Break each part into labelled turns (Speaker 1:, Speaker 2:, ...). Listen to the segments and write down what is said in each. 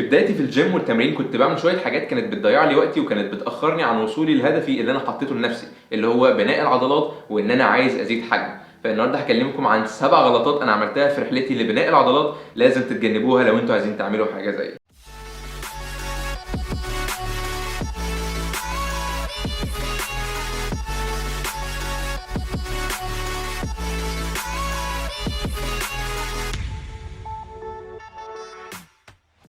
Speaker 1: بدايتي في الجيم والتمرين كنت بعمل شويه حاجات كانت بتضيع لي وقتي وكانت بتاخرني عن وصولي لهدفي اللي انا حطيته لنفسي، اللي هو بناء العضلات وان انا عايز ازيد حجم. فالنهارده هكلمكم عن 7 غلطات انا عملتها في رحلتي لبناء العضلات لازم تتجنبوها لو انتوا عايزين تعملوا حاجه زي.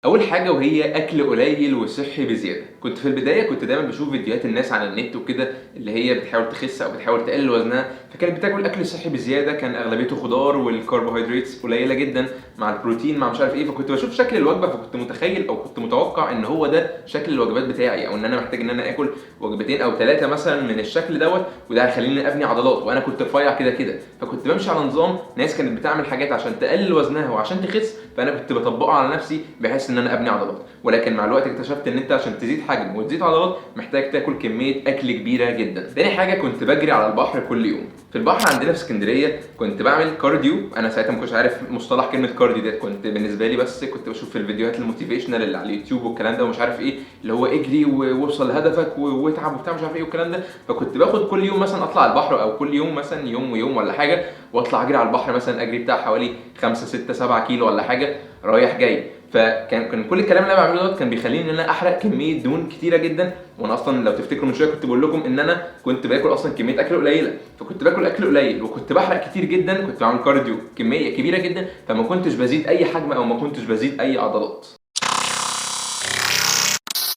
Speaker 1: اول حاجه وهي اكل قليل وصحي بزياده. كنت في البدايه دايما بشوف فيديوهات الناس على النت وكده اللي هي بتحاول تخس او بتحاول تقلل وزنها، فكانت بتاكل اكل صحي بزياده كان اغلبيته خضار والكربوهيدرات قليله جدا مع البروتين مع مش عارف ايه. فكنت بشوف شكل الوجبه فكنت متخيل او كنت متوقع ان هو ده شكل الوجبات بتاعي، او ان انا محتاج ان انا اكل وجبتين او 3 مثلا من الشكل دوت وده هيخليني ابني عضلات، وانا كنت رفيع كده. فكنت بمشي على نظام ناس كانت بتعمل حاجات عشان تقلل وزنها وعشان تخس، فانا كنت بطبقها على نفسي بحيث ان انا ابني عضلات. ولكن مع الوقت اكتشفت ان انت عشان تزيد حجم وتزيد عضلات محتاج تاكل كميه اكل كبيره جدا. تاني حاجه كنت بجري على البحر كل يوم. في البحر عندنا في اسكندريه كنت بعمل كارديو. انا ساعتها ما كنتش عارف مصطلح كلمه كارديو ديت، كنت بالنسبه لي بس كنت بشوف في الفيديوهات الموتيفيشنال اللي على اليوتيوب والكلام ده ومش عارف ايه، اللي هو اجري ووصل لهدفك واتعب وبتاع مش عارف ايه والكلام ده. فكنت باخد كل يوم مثلا اطلع البحر، او كل يوم مثلا يوم ويوم ولا حاجه، واطلع اجري على البحر مثلا اجري بتاع حوالي 5 6 7 كيلو ولا حاجه رايح جاي. فكان كل الكلام اللي انا بعمله دوت كان بيخليني ان انا احرق كميه دهون كتيره جدا. وانا اصلا لو تفتكروا من شويه كنت بقول لكم ان انا كنت باكل اصلا كميه اكل قليله، فكنت باكل اكل قليل وكنت بحرق كتير جدا، كنت بعمل كارديو كميه كبيره جدا، فما كنتش بزيد اي حجم او ما كنتش بزيد اي عضلات.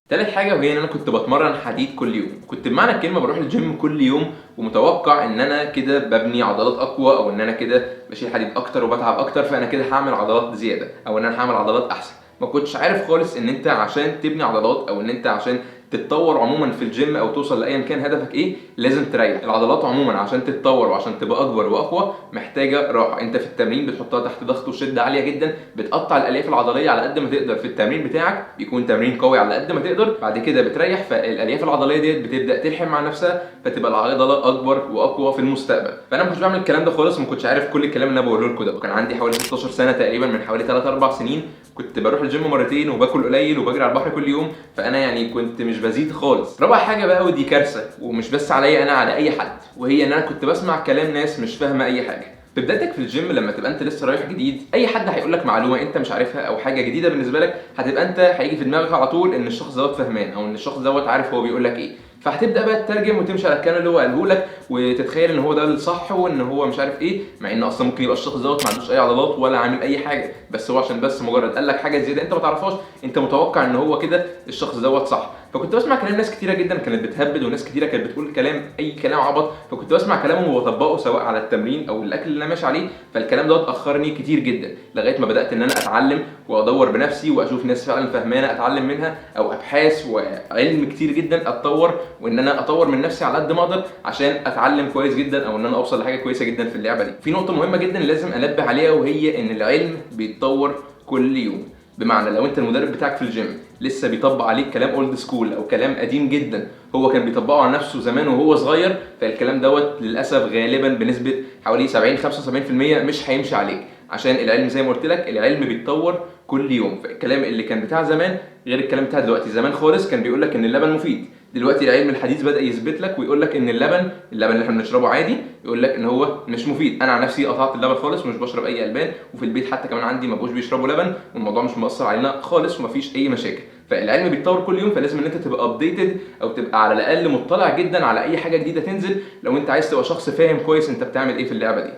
Speaker 1: تالت حاجه وهي ان انا كنت بتمرن حديد كل يوم. كنت بمعنى الكلمه بروح الجيم كل يوم ومتوقع ان انا كده ببني عضلات اقوى، او ان انا كده بشيل حديد اكتر وبتعب اكتر فانا كده هعمل عضلات زياده، او ان انا هعمل عضلات احسن. ما كنتش عارف خالص ان انت عشان تبني عضلات او ان انت عشان تتطور عموما في الجيم او توصل لايا كان هدفك ايه لازم تريح. العضلات عموما عشان تتطور وعشان تبقى اكبر واقوى محتاجه راحه. انت في التمرين بتحطها تحت ضغط وشده عاليه جدا، بتقطع الالياف العضليه على قد ما تقدر في التمرين بتاعك، بيكون تمرين قوي على قد ما تقدر. بعد كده بتريح فالالياف العضليه ديت بتبدا تلحم مع نفسها فتبقى العضله اكبر واقوى في المستقبل. فانا ما كنتش بعمل الكلام ده خالص، ما كنتش عارف كل الكلام اللي انا بقوله لكم ده. وكان عندي حوالي 16 سنه تقريبا، من حوالي 3 4 سنين كنت بروح الجيم مرتين وباكل قليل وبجري على البحر كل يوم، فانا يعني كنت مش بزيد خالص. رابع حاجه بقى ودي كارثه ومش بس عليا انا، على اي حد، وهي ان انا كنت بسمع كلام ناس مش فاهمه اي حاجه. في بدايتك في الجيم لما تبقى انت لسه رايح جديد اي حد هيقول لك معلومه انت مش عارفها او حاجه جديده بالنسبه لك، هتبقى انت هيجي في دماغك على طول ان الشخص دوت فهمان او ان الشخص دوت عارف هو بيقول لك ايه، فهتبدا بقى تترجم وتمشي على الكلام اللي هو قاله لك وتتخيل ان هو ده الصح وان هو مش عارف ايه، مع ان اصلا ممكن يبقى الشخص دوت ما عندوش اي عضلات ولا عامل اي حاجه، بس هو عشان بس مجرد قال لك حاجه زياده انت ما تعرفهاش انت متوقع ان هو كده الشخص دوت صح. فكنت بسمع كلام ناس كتيره جدا كانت بتهبد وناس كتيره كانت بتقول كلام اي كلام عبط، فكنت بسمع كلامهم وبطبقه سواء على التمرين او الاكل اللي انا ماشي عليه. فالكلام دوت اخرني كتير جدا لغايه ما بدات ان انا اتعلم وادور بنفسي واشوف ناس فعلا فهمانه اتعلم منها، او ابحاث وعلم كتير جدا اتطور وان انا اطور من نفسي على قد ما اقدر عشان اتعلم كويس جدا او ان انا اوصل لحاجه كويسه جدا في اللعبه دي. في نقطه مهمه جدا لازم انبه عليها وهي ان العلم بيتطور كل يوم. بمعنى لو انت المدرب بتاعك في الجيم لسه بيطبق عليك كلام اولد سكول او كلام قديم جدا هو كان بيطبقه على نفسه زمان وهو صغير، فالكلام دوت للاسف غالبا بنسبه حوالي 70 75% مش هيمشي عليك، عشان العلم زي ما قلت لك العلم بيتطور كل يوم. فالكلام اللي كان بتاع زمان غير الكلام بتاع دلوقتي. زمان خالص كان بيقول لك ان اللبن مفيد، دلوقتي العلم الحديث بدا يثبت لك ويقول لك ان اللبن اللي احنا بنشربه عادي يقول لك ان هو مش مفيد. انا عن نفسي قطعت اللبن خالص ومش بشرب اي البان، وفي البيت حتى كمان عندي ما بقوش بيشربوا لبن والموضوع مش مؤثر علينا خالص ومفيش اي مشاكل. فالعلم بيتطور كل يوم، فلازم ان انت تبقى ابديتد او تبقى على الاقل مطلع جدا على اي حاجه جديده تنزل لو انت عايز تبقى شخص فاهم كويس انت بتعمل ايه في اللعبه دي.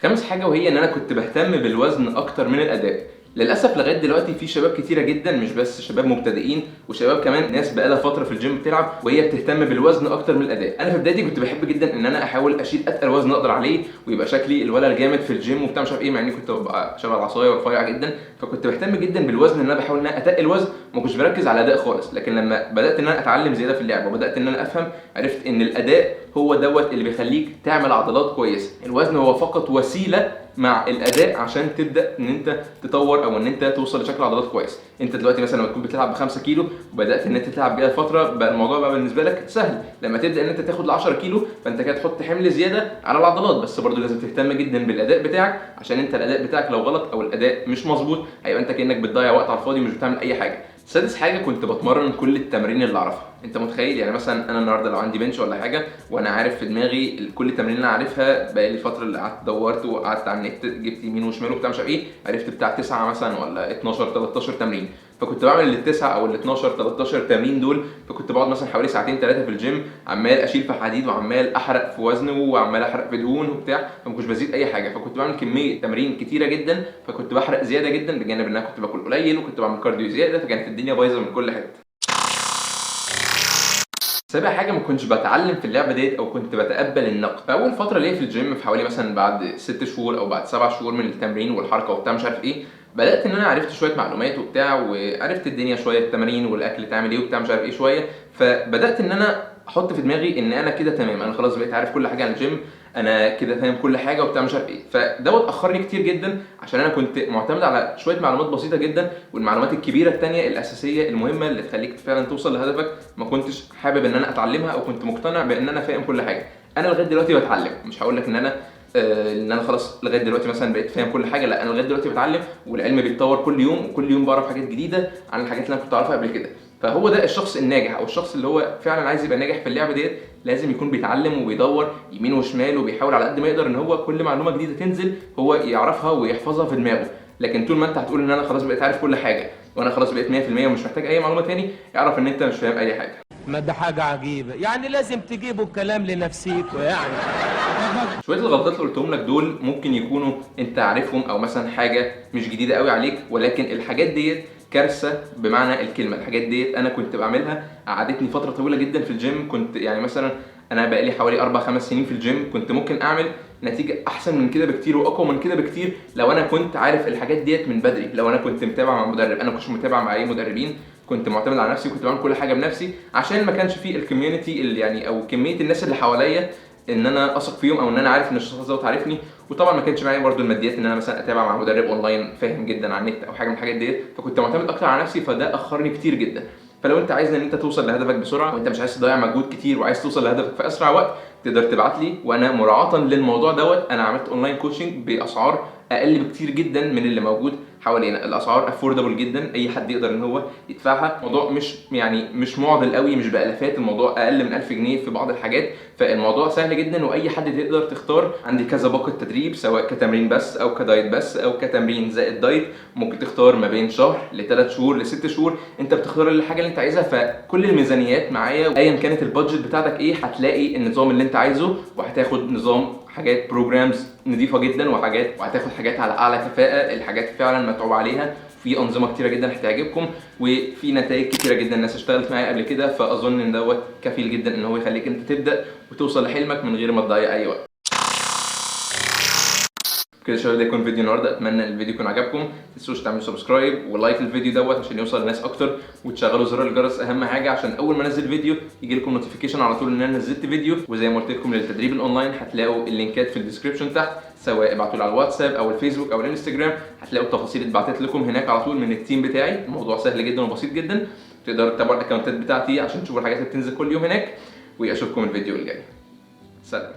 Speaker 1: خامس حاجه وهي ان انا كنت بهتم بالوزن اكتر من الاداء. للاسف لغايه دلوقتي في شباب كتيره جدا، مش بس شباب مبتدئين وشباب كمان ناس بقالها فتره في الجيم بتلعب وهي بتهتم بالوزن اكتر من الاداء. انا في بدايتي كنت بحب جدا ان انا احاول اشيل اتقل وزن اقدر عليه ويبقى شكلي الولد الجامد في الجيم وبتاع مش عارف ايه، مع اني كنت ببقى شبه العصايه ورفيع جدا. فكنت بهتم جدا بالوزن ان انا بحاول ان انا اتقل وزن وما كنتش بركز على الاداء خالص. لكن لما بدات ان انا اتعلم زياده في اللعبه وبدات ان انا افهم عرفت ان الاداء هو دوت اللي بيخليك تعمل عضلات كويسه. الوزن هو فقط وسيله مع الاداء عشان تبدا ان انت تطور او ان انت توصل لشكل عضلات كويس. انت دلوقتي مثلا لما تكون بتلعب ب 5 كيلو وبدات ان انت تلعب بيها فتره، بقى الموضوع بقى بالنسبه لك سهل. لما تبدا ان انت تاخد ل 10 كيلو فانت كده تحط حمل زياده على العضلات، بس برضو لازم تهتم جدا بالاداء بتاعك، عشان انت الاداء بتاعك لو غلط او الاداء مش مظبوط هيبقى انت كانك بتضيع وقت على الفاضي ومش بتعمل اي حاجه. سادس حاجه، كنت بتمرن كل التمارين اللي اعرفها. انت متخيل يعني مثلا انا النهارده لو عندي بنش ولا حاجه وانا عارف في دماغي كل التمارين اللي انا عارفها، بقى لي فتره اللي قعدت دورت وقعدت على النت جبت يمين وشمال وبتاع مش عارف ايه، عرفت بتاع 9 مثلا ولا 12 13 تمرين. فكنت بعمل التسعه او ال 12 13 تمرين دول، فكنت بقعد مثلا حوالي ساعتين 3 في الجيم عمال اشيل في حديد وعمال احرق في وزن وعمال احرق في دهون وبتاع، فما كنتش بزيد اي حاجه. فكنت بعمل كميه تمارين كتيره جدا، فكنت بحرق زياده جدا بجانب ان انا كنت باكل قليل وكنت بعمل كارديو زياده، فكانت الدنيا بايظه من كل حته. سابع حاجه، ما كنتش بتعلم في اللعبه ديت او كنت بتقبل النقد. في اول فتره ليا في الجيم، في حوالي مثلا بعد 6 شهور او بعد 7 شهور من التمرين والحركه وبتاع مش عارف ايه، بدات ان انا عرفت شويه معلومات وبتاع، وعرفت الدنيا شويه التمارين والاكل تعمل ايه وبتاع مش عارف ايه شويه. فبدات ان انا احط في دماغي ان انا كده تمام، انا خلاص بقيت عارف كل حاجه عن الجيم، انا كده فاهم كل حاجه وبتاع مش عارف ايه. فدوت اخرني كتير جدا عشان انا كنت معتمد على شويه معلومات بسيطه جدا، والمعلومات الكبيره الثانيه الاساسيه المهمه اللي تخليك فعلا توصل لهدفك ما كنتش حابب ان انا اتعلمها، او كنت مقتنع بان انا فاهم كل حاجه. انا لغايه دلوقتي بتعلم، مش هقول لك ان انا خلاص لغايه دلوقتي مثلا بقيت فاهم كل حاجه، لا انا لغايه دلوقتي بتعلم، والعلم بيتطور كل يوم، وكل يوم بعرف حاجات جديده عن الحاجات اللي انا كنت اعرفها قبل كده. فهو ده الشخص الناجح، او الشخص اللي هو فعلا عايز يبقى ناجح في اللعبه ديت، لازم يكون بيتعلم وبيدور يمين وشمال وبيحاول على قد ما يقدر ان هو كل معلومه جديده تنزل هو يعرفها ويحفظها في دماغه. لكن طول ما انت هتقول ان انا خلاص بقيت عارف كل حاجه وانا خلاص بقيت 100% ومش محتاج اي معلومه تاني، اعرف ان انت مش فاهم اي حاجه.
Speaker 2: ما ده حاجة عجيبة، يعني لازم تجيبوا الكلام لنفسيكوا يعني.
Speaker 1: شويه الغلطات اللي قلتهم لك دول ممكن يكونوا انت عارفهم او مثلا حاجه مش جديده قوي عليك، ولكن الحاجات ديت كارثه بمعنى الكلمه. الحاجات ديت انا كنت بعملها، قعدتني فتره طويله جدا في الجيم. كنت يعني مثلا انا بقالي حوالي 4 5 سنين في الجيم، كنت ممكن اعمل نتيجه احسن من كده بكتير واقوى من كده بكتير لو انا كنت عارف الحاجات ديت من بدري، لو انا كنت متابع مع مدرب. انا كنتش متابع مع اي مدربين، كنت معتمد على نفسي، كنت بعمل كل حاجه بنفسي، عشان ما كانش فيه الكوميونتي اللي يعني او كميه الناس اللي حواليا ان انا اثق فيهم، او ان انا عارف ان الشخص دوت عارفني. وطبعا ما كانش معايا برده الماديات ان انا مثلا اتابع مع مدرب اونلاين فاهم جدا على النت او حاجه من الحاجات ديت، فكنت معتمد اكتر على نفسي، فده اخرني كتير جدا. فلو انت عايز ان انت توصل لهدفك بسرعه وانت مش عايز تضيع مجهود كتير وعايز توصل لهدفك في اسرع وقت، تقدر تبعت لي، وانا مراعاه للموضوع دوت انا عملت اونلاين كوتشنج باسعار اقل بكتير جدا من اللي موجود حوالينا. الاسعار افوردبل جدا، اي حد يقدر ان هو يدفعها. الموضوع مش معضل قوي، مش بالافات، الموضوع اقل من 1000 جنيه في بعض الحاجات، فالموضوع سهل جدا واي حد تقدر تختار. عندي كذا باقه تدريب، سواء كتمرين بس او كدايت بس او كتمرين زائد دايت، ممكن تختار ما بين شهر ل3 شهور ل6 شهور، انت بتختار الحاجه اللي انت عايزها. فكل الميزانيات معايا، ايا كانت البادجت بتاعتك ايه، هتلاقي النظام اللي انت عايزه، وهتاخد نظام حاجات بروجرامز نظيفه جدا وهتاخد حاجات على اعلى كفاءه، الحاجات فعلا متعوب عليها، في انظمه كتيره جدا هتعجبكم، وفي نتائج كتيره جدا الناس اشتغلت معايا قبل كده. فاظن ان دوت كفيل جدا ان هو يخليك انت تبدا وتوصل لحلمك من غير ما تضيع اي وقت. كده يا شباب، ده يكون فيديو النهارده. اتمنى الفيديو يكون عجبكم. ما تنسوش تعملوا سبسكرايب ولايك للفيديو دوت عشان يوصل لناس اكتر، وتشغلوا زر الجرس اهم حاجه عشان اول ما انزل فيديو يجي لكم نوتيفيكيشن على طول ان انا نزلت فيديو. وزي ما قلت لكم للتدريب الاونلاين هتلاقوا اللينكات في الديسكربشن تحت، سواء ابعتوا لي على الواتساب او الفيسبوك او الانستجرام، هتلاقوا التفاصيل اتبعتت لكم هناك على طول من التيم بتاعي. الموضوع سهل جدا وبسيط جدا، تقدروا تتابعوا الاكونتات بتاعتي عشان تشوفوا الحاجات اللي بتنزل كل يوم هناك. واشوفكم الفيديو الجاي. سلام.